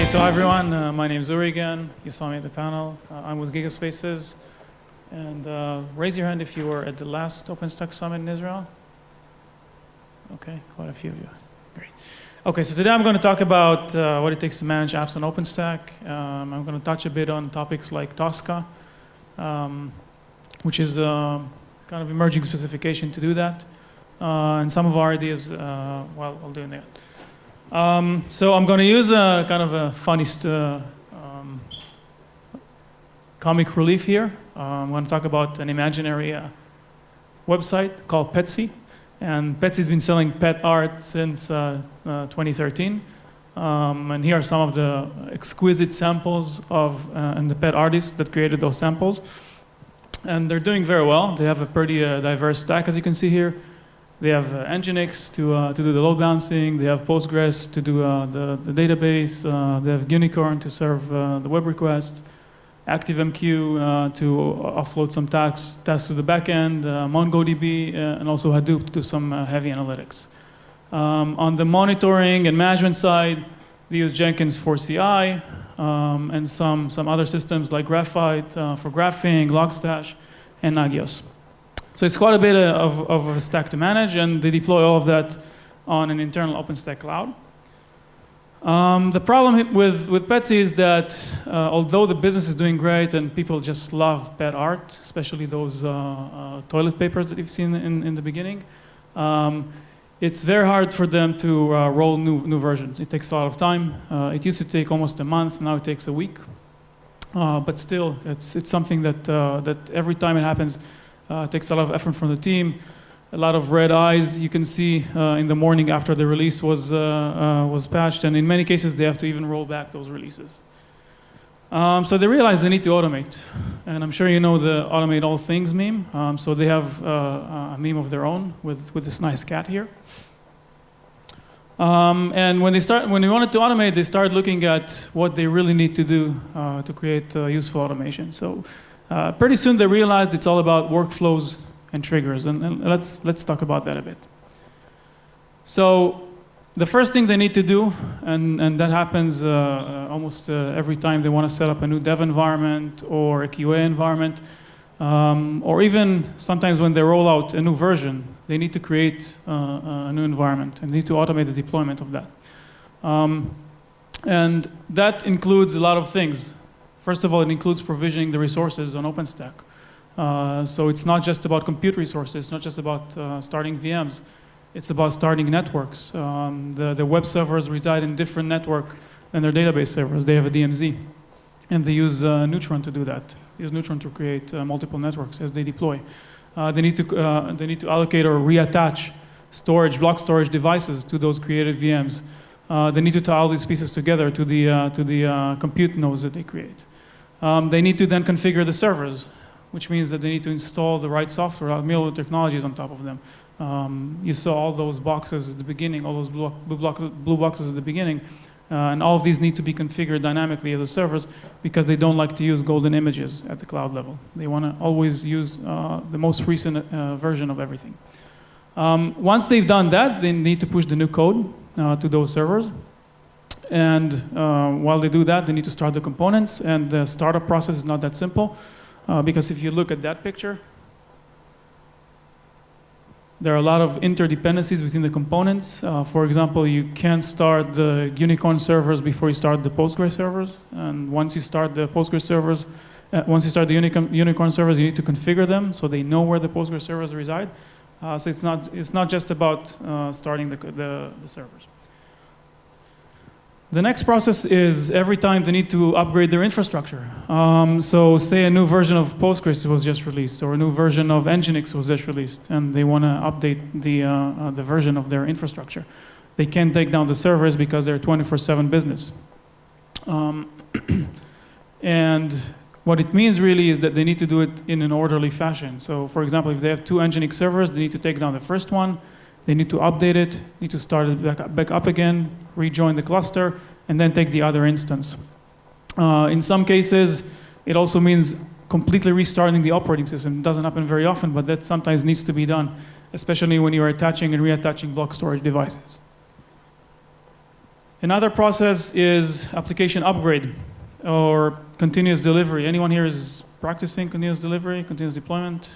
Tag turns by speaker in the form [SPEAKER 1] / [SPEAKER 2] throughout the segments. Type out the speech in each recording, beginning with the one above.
[SPEAKER 1] Okay, so hi everyone. My name is Uri again. You saw me at the panel. I'm with GigaSpaces. And raise your hand if you were at the last OpenStack Summit in Israel. Okay, quite a few of you. Great. Okay, so today I'm going to talk about what it takes to manage apps on OpenStack. I'm going to touch a bit on topics like Tosca, which is a kind of emerging specification to do that, and some of our ideas while doing that. So I'm going to use a kind of a funny comic relief here. I'm going to talk about an imaginary website called Petsy. And Petsy's been selling pet art since 2013. And here are some of the exquisite samples of and the pet artists that created those samples. And they're doing very well. They have a pretty diverse stack, as you can see here. They have Nginx to do the load balancing. They have Postgres to do the database. They have Unicorn to serve the web requests. ActiveMQ to offload some tasks to the backend. MongoDB and also Hadoop to do some heavy analytics. On the monitoring and management side, they use Jenkins for CI and some other systems like Graphite for graphing, Logstash, and Nagios. So it's quite a bit of a stack to manage, and they deploy all of that on an internal OpenStack cloud. The problem with Petsy is that although the business is doing great and people just love pet art, especially those toilet papers that you've seen in the beginning, it's very hard for them to roll new versions. It takes a lot of time. It used to take almost a month. Now it takes a week. But still, it's something that every time it happens, takes a lot of effort from the team, a lot of red eyes. You can see in the morning after the release was patched, and in many cases they have to even roll back those releases. So they realize they need to automate, and I'm sure you know the automate all things meme. So they have a meme of their own with this nice cat here. And when they wanted to automate, they started looking at what they really need to do to create useful automation. So pretty soon they realized it's all about workflows and triggers, and let's talk about that a bit. So the first thing they need to do, and that happens almost every time they want to set up a new dev environment or a QA environment, or even sometimes when they roll out a new version, they need to create a new environment and need to automate the deployment of that. And that includes a lot of things. First of all, it includes provisioning the resources on OpenStack. So it's not just about compute resources, it's not just about starting VMs, it's about starting networks. The web servers reside in different network than their database servers. They have a DMZ, and they use Neutron to do that. They use Neutron to create multiple networks as they deploy. They need to allocate or reattach block storage devices to those created VMs. They need to tie all these pieces together to the compute nodes that they create. They need to then configure the servers, which means that they need to install the right software, middleware technologies on top of them. You saw all those boxes at the beginning, all those blue boxes at the beginning, and all of these need to be configured dynamically as the servers because they don't like to use golden images at the cloud level. They want to always use the most recent version of everything. Once they've done that, they need to push the new code to those servers. And while they do that, they need to start the components, and the startup process is not that simple. Because if you look at that picture, there are a lot of interdependencies between the components. For example, you can't start the Unicorn servers before you start the Postgres servers. And once you start the Postgres servers, once you start the Unicorn servers, you need to configure them so they know where the Postgres servers reside. So it's not just about starting the servers. The next process is every time they need to upgrade their infrastructure. So say a new version of Postgres was just released, or a new version of Nginx was just released, and they want to update the version of their infrastructure. They can't take down the servers because they're 24/7 business. And what it means really is that they need to do it in an orderly fashion. So for example, if they have 2 Nginx servers, they need to take down the first one. They need to update it, need to start it back up again, rejoin the cluster, and then take the other instance. In some cases, it also means completely restarting the operating system. It doesn't happen very often, but that sometimes needs to be done, especially when you're attaching and reattaching block storage devices. Another process is application upgrade or continuous delivery. Anyone here is practicing continuous delivery, continuous deployment?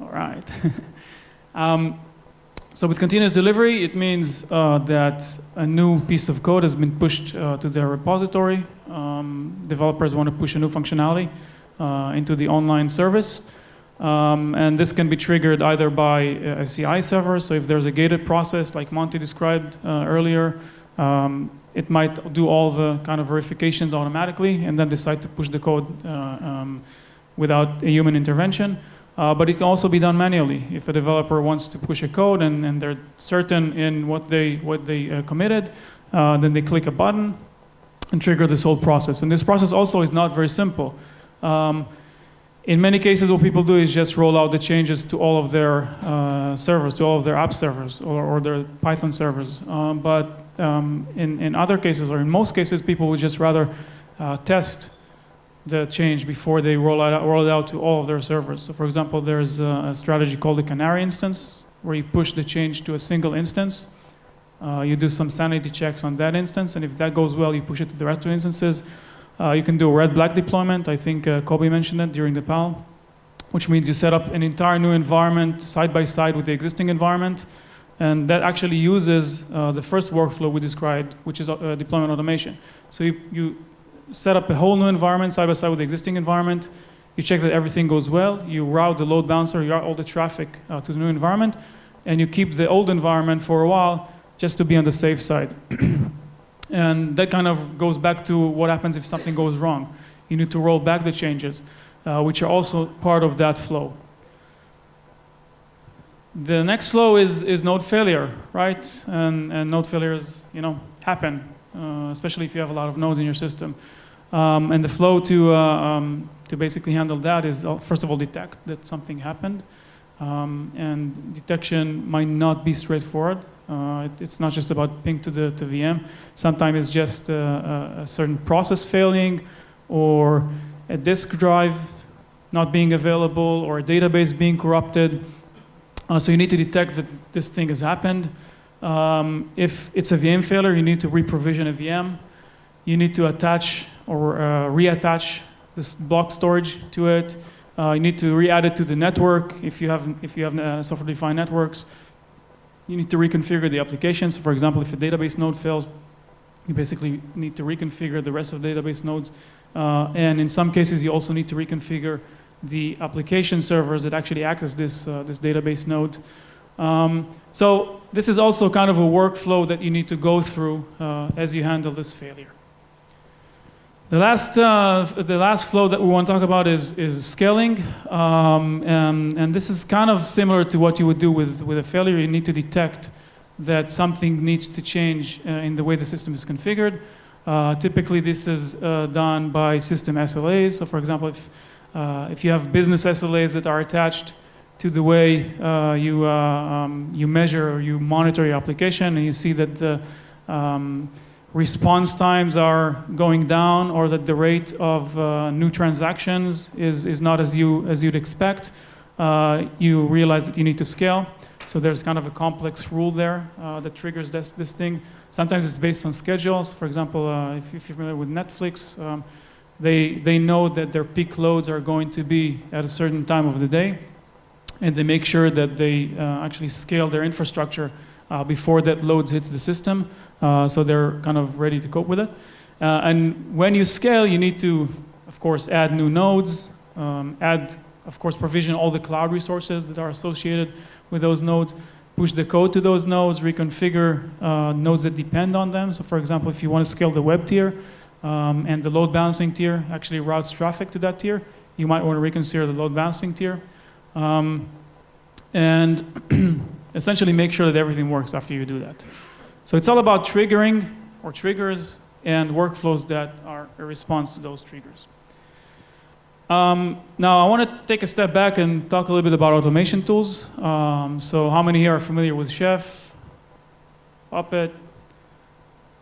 [SPEAKER 1] All right. So with continuous delivery, it means that a new piece of code has been pushed to their repository. Developers want to push a new functionality into the online service. And this can be triggered either by a CI server. So if there's a gated process like Monty described earlier, it might do all the kind of verifications automatically and then decide to push the code without a human intervention. But it can also be done manually. If a developer wants to push a code and they're certain in what they committed, then they click a button and trigger this whole process. And this process also is not very simple. In many cases, what people do is just roll out the changes to all of their servers, to all of their app servers or their Python servers. But in other cases, or in most cases, people would just rather test the change before they roll it out to all of their servers. So for example, there's a strategy called the Canary Instance, where you push the change to a single instance. You do some sanity checks on that instance, and if that goes well, you push it to the rest of the instances. You can do a red-black deployment. I think Kobe mentioned it during the panel, which means you set up an entire new environment side by side with the existing environment. And that actually uses the first workflow we described, which is deployment automation. So you set up a whole new environment side by side with the existing environment. You check that everything goes well. You route the load balancer, you route all the traffic to the new environment, and you keep the old environment for a while just to be on the safe side. And that kind of goes back to what happens if something goes wrong. You need to roll back the changes, which are also part of that flow. The next flow is node failure, right? And node failures, happen, especially if you have a lot of nodes in your system. And the flow to basically handle that is, first of all, detect that something happened. And detection might not be straightforward. It's not just about ping to the VM. Sometimes it's just a certain process failing, or a disk drive not being available, or a database being corrupted. So you need to detect that this thing has happened. If it's a VM failure, you need to reprovision a VM. You need to attach or reattach this block storage to it. You need to re-add it to the network if you have software-defined networks. You need to reconfigure the applications. For example, if a database node fails, you basically need to reconfigure the rest of the database nodes. And in some cases, you also need to reconfigure the application servers that actually access this database node. So this is also kind of a workflow that you need to go through as you handle this failure. The last flow that we want to talk about is scaling, and this is kind of similar to what you would do with a failure. You need to detect that something needs to change in the way the system is configured. Typically, this is done by system SLAs. So, for example, if you have business SLAs that are attached to the way you measure or you monitor your application, and you see that the response times are going down, or that the rate of new transactions is not as you'd expect, you realize that you need to scale. So there's kind of a complex rule there that triggers this thing. Sometimes it's based on schedules. For example, if you're familiar with Netflix, they know that their peak loads are going to be at a certain time of the day, and they make sure that they actually scale their infrastructure before that loads hits the system, so they're kind of ready to cope with it. And when you scale, you need to, of course, add new nodes, of course, provision all the cloud resources that are associated with those nodes, push the code to those nodes, reconfigure nodes that depend on them. So for example, if you want to scale the web tier, and the load balancing tier actually routes traffic to that tier, you might want to reconfigure the load balancing tier. And essentially make sure that everything works after you do that. So it's all about triggering or triggers and workflows that are a response to those triggers. Now I want to take a step back and talk a little bit about automation tools. So how many here are familiar with Chef, Puppet,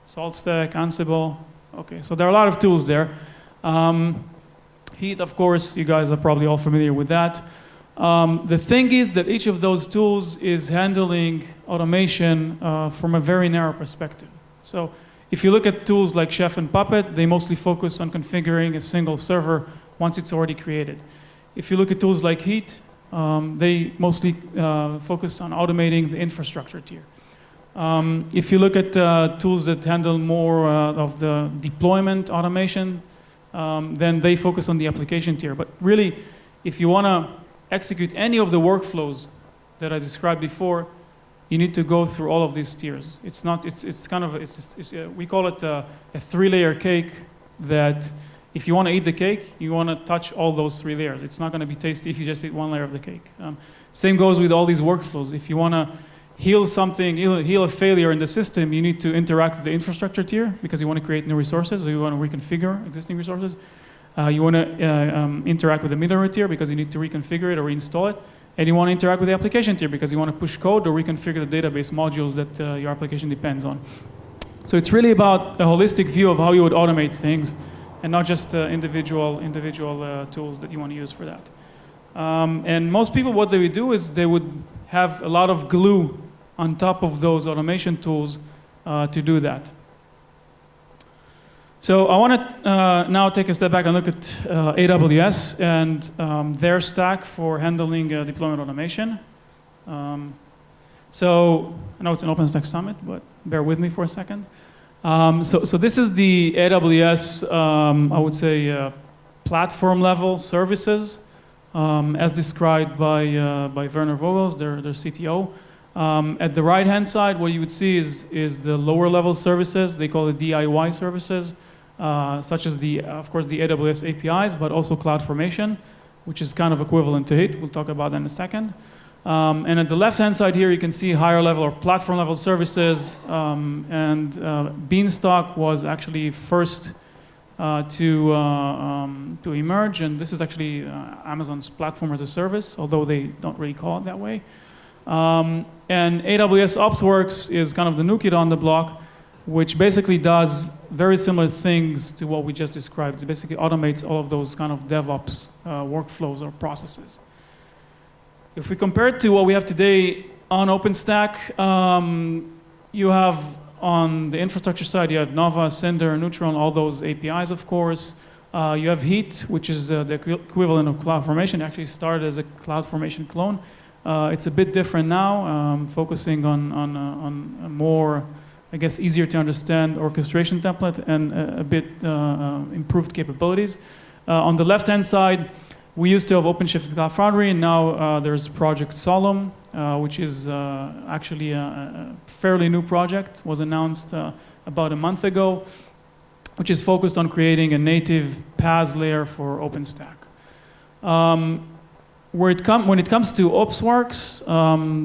[SPEAKER 1] SaltStack, Ansible? Okay, so there are a lot of tools there. Heat, of course, you guys are probably all familiar with that. The thing is that each of those tools is handling automation from a very narrow perspective. So If you look at tools like Chef and Puppet, they mostly focus on configuring a single server once it's already created. If you look at tools like Heat, they mostly focus on automating the infrastructure tier. If you look at tools that handle more of the deployment automation, then they focus on the application tier. But really, if you want to execute any of the workflows that I described before, you need to go through all of these tiers. It's not. It's kind of. We call it a three-layer cake. That if you want to eat the cake, you want to touch all those three layers. It's not going to be tasty if you just eat one layer of the cake. Same goes with all these workflows. If you want to heal something, heal a failure in the system, you need to interact with the infrastructure tier because you want to create new resources, or you want to reconfigure existing resources. You want to interact with the middleware tier because you need to reconfigure it or reinstall it. And you want to interact with the application tier because you want to push code or reconfigure the database modules that your application depends on. So it's really about a holistic view of how you would automate things and not just individual tools that you want to use for that. And most people, what they would do is they would have a lot of glue on top of those automation tools to do that. So I want to now take a step back and look at AWS and their stack for handling deployment automation. So I know it's an OpenStack Summit, but bear with me for a second. So this is the AWS, I would say, platform level services, as described by Werner Vogels, their CTO. At the right-hand side, what you would see is the lower level services. They call it DIY services, such as of course, the AWS APIs, but also CloudFormation, which is kind of equivalent to it. We'll talk about that in a second. And at the left-hand side here, you can see higher level or platform level services. Beanstalk was actually first to emerge, and this is actually Amazon's platform as a service, although they don't really call it that way. And AWS Opsworks is kind of the new kid on the block, which basically does very similar things to what we just described. It basically automates all of those kind of DevOps workflows or processes. If we compare it to what we have today on OpenStack, you have on the infrastructure side, you have Nova, Cinder, Neutron, all those APIs, of course. You have Heat, which is the equivalent of CloudFormation. It actually started as a CloudFormation clone. It's a bit different now, focusing on a more, I guess, easier to understand orchestration template and a bit improved capabilities. On the left-hand side, we used to have OpenShift and Cloud Foundry, and now there's Project Solemn, which is actually a fairly new project, was announced about a month ago, which is focused on creating a native PaaS layer for OpenStack. When it comes to Opsworks,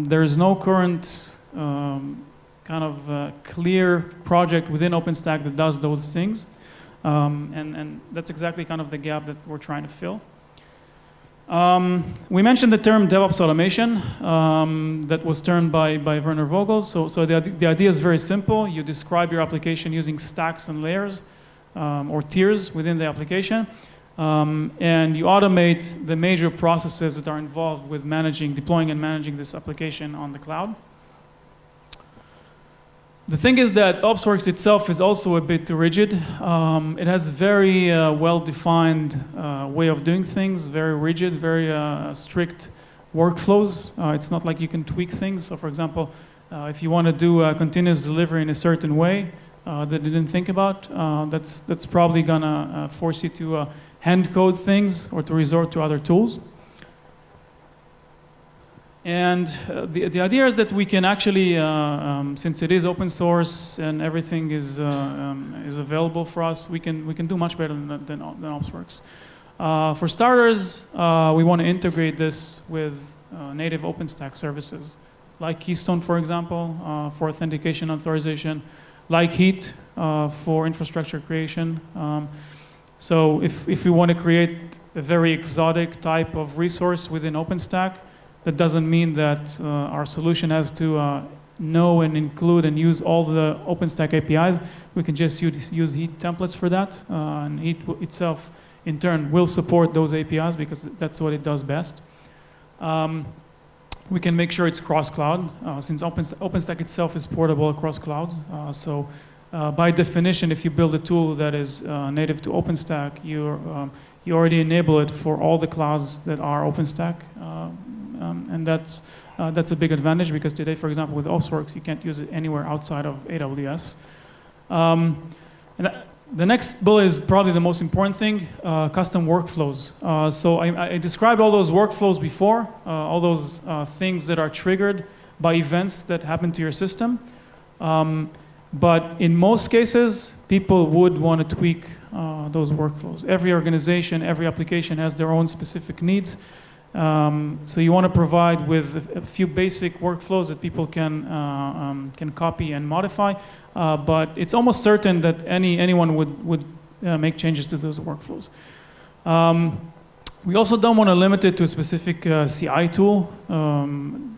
[SPEAKER 1] there is no current kind of clear project within OpenStack that does those things. And that's exactly kind of the gap that we're trying to fill. We mentioned the term Devops Automation that was termed by Werner Vogels. So the idea is very simple. You describe your application using stacks and layers or tiers within the application. And you automate the major processes that are involved with deploying and managing this application on the cloud. The thing is that Opsworks itself is also a bit too rigid. It has very well-defined way of doing things, very rigid, very strict workflows. It's not like you can tweak things. So for example, if you want to do continuous delivery in a certain way that you didn't think about, that's probably gonna force you to hand code things or to resort to other tools. And the idea is that we can actually, since it is open source and everything is available for us, we can do much better than Opsworks. For starters, we want to integrate this with native OpenStack services, like Keystone, for example, for authentication authorization, like Heat for infrastructure creation. So if we want to create a very exotic type of resource within OpenStack, that doesn't mean that our solution has to know and include and use all the OpenStack APIs. We can just use Heat templates for that. And Heat itself, in turn, will support those APIs because that's what it does best. We can make sure it's cross-cloud, since OpenStack itself is portable across clouds. So by definition, if you build a tool that is native to OpenStack, you already enable it for all the clouds that are OpenStack, and that's a big advantage because today, for example, with Opsworks, you can't use it anywhere outside of AWS. The next bullet is probably the most important thing, custom workflows. So I described all those workflows before, all those things that are triggered by events that happen to your system. But in most cases, people would want to tweak those workflows. Every organization, every application has their own specific needs. So you want to provide with a few basic workflows that people can copy and modify. But it's almost certain that anyone would make changes to those workflows. We also don't want to limit it to a specific CI tool.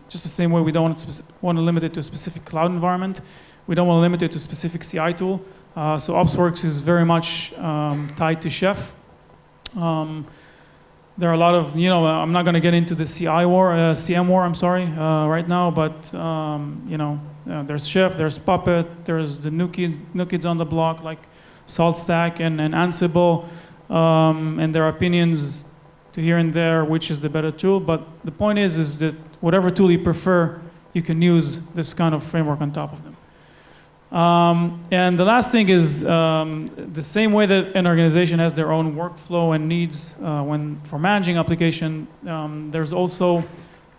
[SPEAKER 1] Just the same way we don't want to limit it to a specific cloud environment. We don't want to limit it to a specific CI tool. So Opsworks is very much tied to Chef. There are a lot of, I'm not going to get into the CM war, I'm sorry, right now, but, there's Chef, there's Puppet, there's the new kids on the block, like SaltStack and Ansible, and there are opinions to here and there, which is the better tool, but the point is that whatever tool you prefer, you can use this kind of framework on top of them. And the last thing is the same way that an organization has their own workflow and needs for managing application, there's also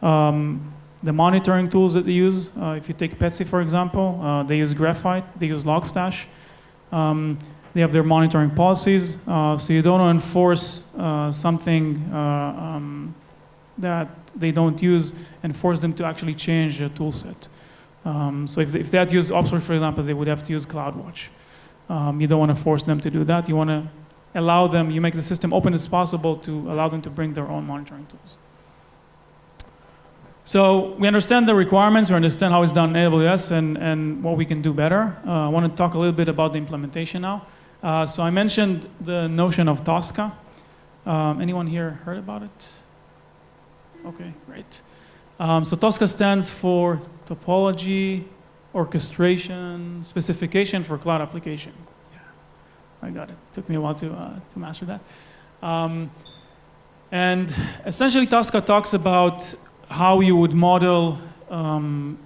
[SPEAKER 1] the monitoring tools that they use. If you take Petsy, for example, they use Graphite, they use Logstash. They have their monitoring policies, so you don't enforce something that they don't use and force them to actually change the tool set. So if they had to use Opsworks, for example, they would have to use CloudWatch. You don't want to force them to do that. You want to allow them, you make the system open as possible to allow them to bring their own monitoring tools. So we understand the requirements, we understand how it's done in AWS and what we can do better. I want to talk a little bit about the implementation now. So I mentioned the notion of Tosca. Anyone here heard about it? Okay, great. So Tosca stands for Topology, Orchestration, Specification for Cloud Application. Yeah, I got it. Took me a while to master that. And essentially, Tosca talks about how you would model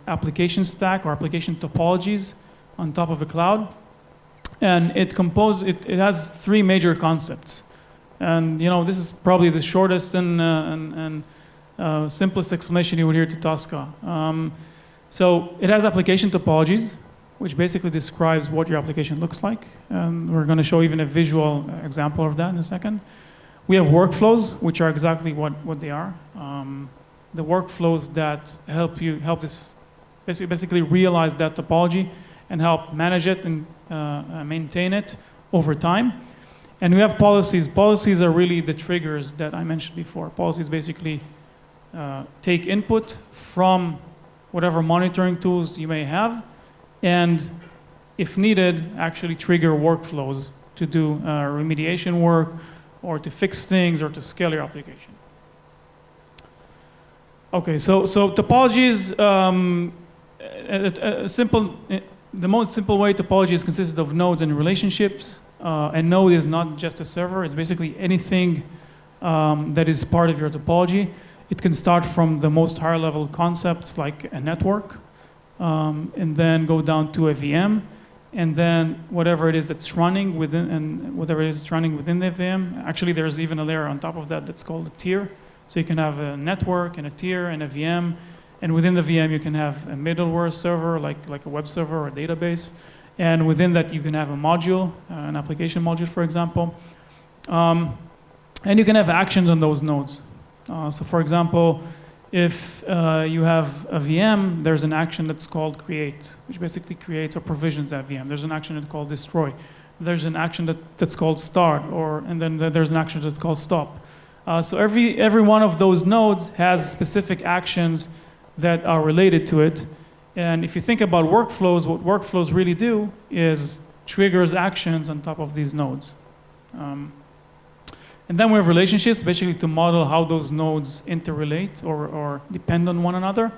[SPEAKER 1] application stack or application topologies on top of a cloud. And it has three major concepts. And this is probably the shortest and simplest explanation you would hear to Tosca. So it has application topologies, which basically describes what your application looks like. And we're going to show even a visual example of that in a second. We have workflows, which are exactly what they are. The workflows that help this basically realize that topology and help manage it and maintain it over time. And we have policies. Policies are really the triggers that I mentioned before. Policies basically take input from whatever monitoring tools you may have, and if needed, actually trigger workflows to do remediation work or to fix things or to scale your application. Okay, so topologies, the most simple way topology is consisted of nodes and relationships. A node is not just a server, it's basically anything that is part of your topology. It can start from the most higher level concepts like a network, and then go down to a VM, and then whatever it is that's running within, and whatever it is that's running within the VM. Actually, there's even a layer on top of that that's called a tier. So you can have a network and a tier and a VM, and within the VM you can have a middleware server like a web server or a database, and within that you can have a module, an application module, for example, and you can have actions on those nodes. So for example, if you have a VM, there's an action that's called create, which basically creates or provisions that VM. There's an action that's called destroy. There's an action that's called start, and then there's an action that's called stop. So every one of those nodes has specific actions that are related to it. And if you think about workflows, what workflows really do is triggers actions on top of these nodes. And then we have relationships, basically to model how those nodes interrelate or depend on one another.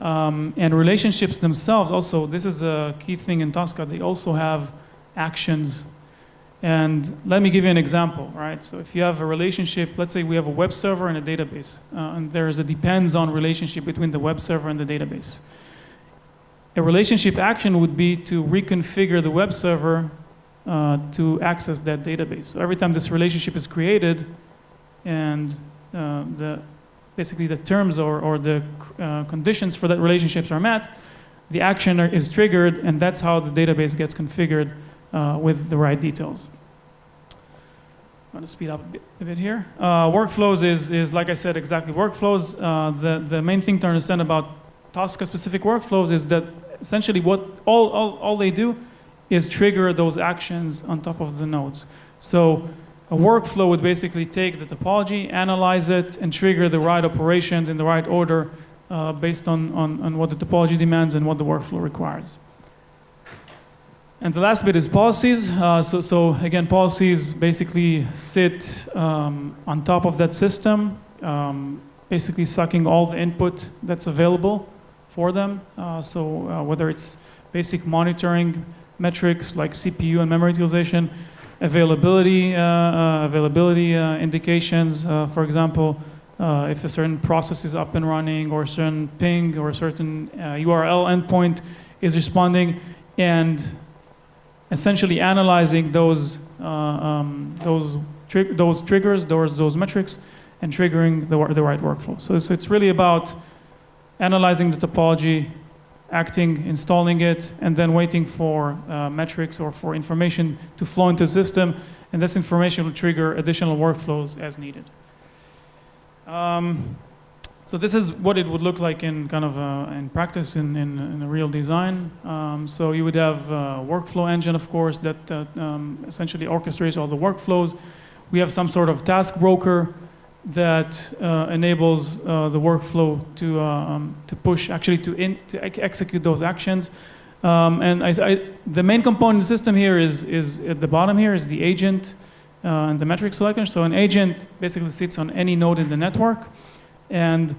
[SPEAKER 1] And relationships themselves also, this is a key thing in Tosca, they also have actions. And let me give you an example, right? So if you have a relationship, let's say we have a web server and a database, and there is a depends on relationship between the web server and the database. A relationship action would be to reconfigure the web server to access that database. So every time this relationship is created and basically the terms or the conditions for that relationships are met, the action is triggered, and that's how the database gets configured with the right details. I'm going to speed up a bit here. Workflows is, like I said, exactly workflows. The main thing to understand about Tosca-specific workflows is that essentially what all they do is trigger those actions on top of the nodes. So a workflow would basically take the topology, analyze it, and trigger the right operations in the right order based on what the topology demands and what the workflow requires. And the last bit is policies. So again, policies basically sit on top of that system, basically sucking all the input that's available for them. Whether it's basic monitoring metrics like CPU and memory utilization, availability indications, for example, if a certain process is up and running, or a certain ping, or a certain URL endpoint is responding, and essentially analyzing those triggers, those metrics, and triggering the right workflow. So it's really about analyzing the topology, acting, installing it, and then waiting for metrics or for information to flow into the system, and this information will trigger additional workflows as needed. So this is what it would look like in kind of in practice in a real design. So you would have a workflow engine, of course, that essentially orchestrates all the workflows. We have some sort of task broker that enables the workflow to push, actually to execute those actions. And the main component of the system here is at the bottom here is the agent and the metric selector. So an agent basically sits on any node in the network and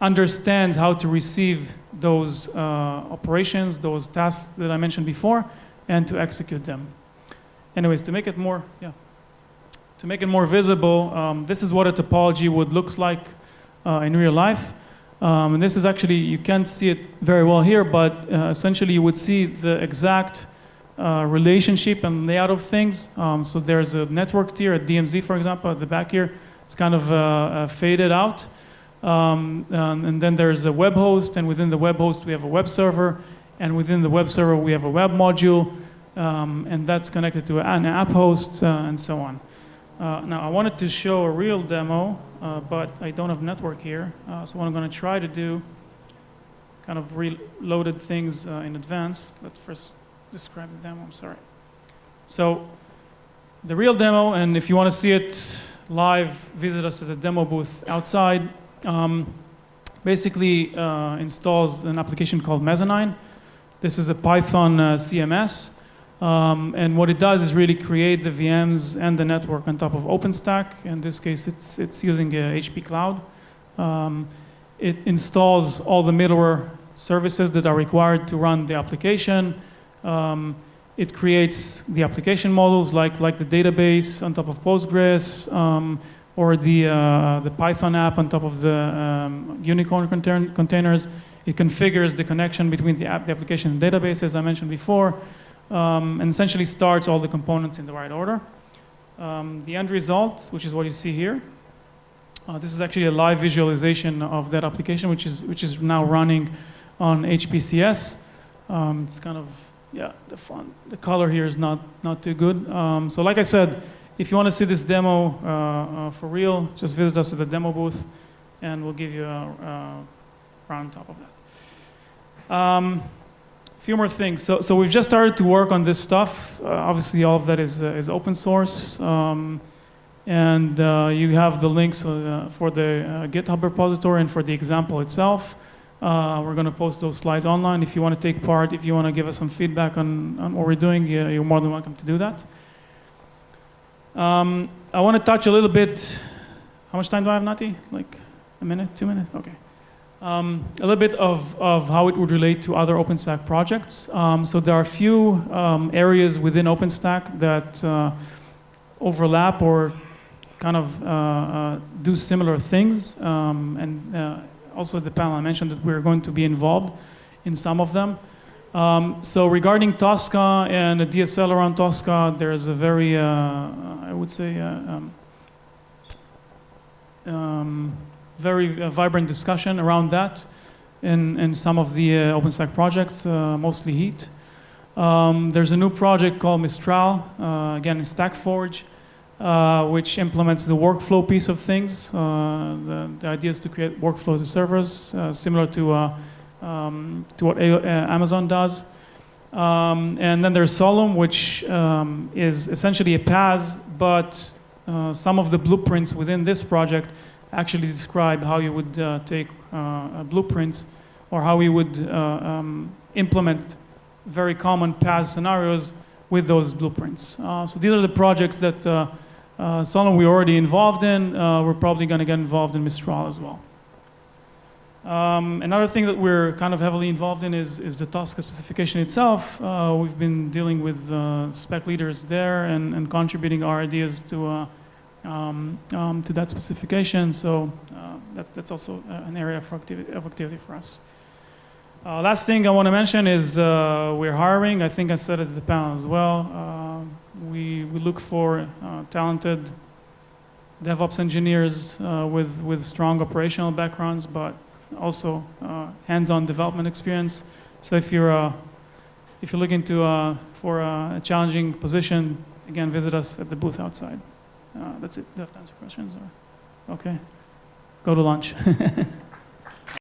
[SPEAKER 1] understands how to receive those operations, those tasks that I mentioned before, and to execute them. Anyways, to make it more visible, this is what a topology would look like in real life. And this is actually, you can't see it very well here, but essentially you would see the exact relationship and layout of things. So there's a network tier at DMZ, for example, at the back here. It's kind of faded out. And then there's a web host, and within the web host we have a web server, and within the web server we have a web module, and that's connected to an app host, and so on. Now I wanted to show a real demo, but I don't have network here, so what I'm going to try to do, kind of reloaded things in advance. Let's first describe the demo, I'm sorry. So the real demo, and if you want to see it live, visit us at the demo booth outside. Basically installs an application called Mezzanine. This is a Python CMS, and what it does is really create the VMs and the network on top of OpenStack. In this case, it's using HP Cloud. It installs all the middleware services that are required to run the application. It creates the application models like the database on top of Postgres, or the Python app on top of the Unicorn containers. It configures the connection between the application and database, as I mentioned before, and essentially starts all the components in the right order. The end result, which is what you see here, this is actually a live visualization of that application, which is now running on HPCS. It's kind of, yeah, the color here is not too good. So like I said, if you want to see this demo for real, just visit us at the demo booth, and we'll give you a round on top of that. A few more things. So we've just started to work on this stuff. Obviously, all of that is open source, and you have the links for the GitHub repository and for the example itself. We're going to post those slides online. If you want to take part, if you want to give us some feedback on what we're doing, you're more than welcome to do that. I want to touch a little bit. How much time do I have, Nati? Like a minute, 2 minutes? Okay. A little bit of how it would relate to other OpenStack projects. So there are a few areas within OpenStack that overlap or kind of do similar things. And also the panel, I mentioned that we're going to be involved in some of them. So regarding Tosca and the DSL around Tosca, there's a very, I would say, very vibrant discussion around that in some of the OpenStack projects, mostly Heat. There's a new project called Mistral, again in StackForge, which implements the workflow piece of things. The idea is to create workflows as servers, similar to what Amazon does. And then there's Solemn, which is essentially a PaaS, but some of the blueprints within this project actually describe how you would take blueprints or how you would implement very common PaaS scenarios with those blueprints. So these are the projects that Solemn we're already involved in. We're probably going to get involved in Mistral as well. Another thing that we're kind of heavily involved in is the Tosca specification itself. We've been dealing with spec leaders there and contributing our ideas to that specification. So that's also an area of activity for us. Last thing I want to mention is we're hiring. I think I said it at the panel as well. We look for talented DevOps engineers with strong operational backgrounds, but also hands-on development experience. So if you're looking for a challenging position, again, visit us at the booth outside. That's it. Do you have time for questions? Or? Okay. Go to lunch.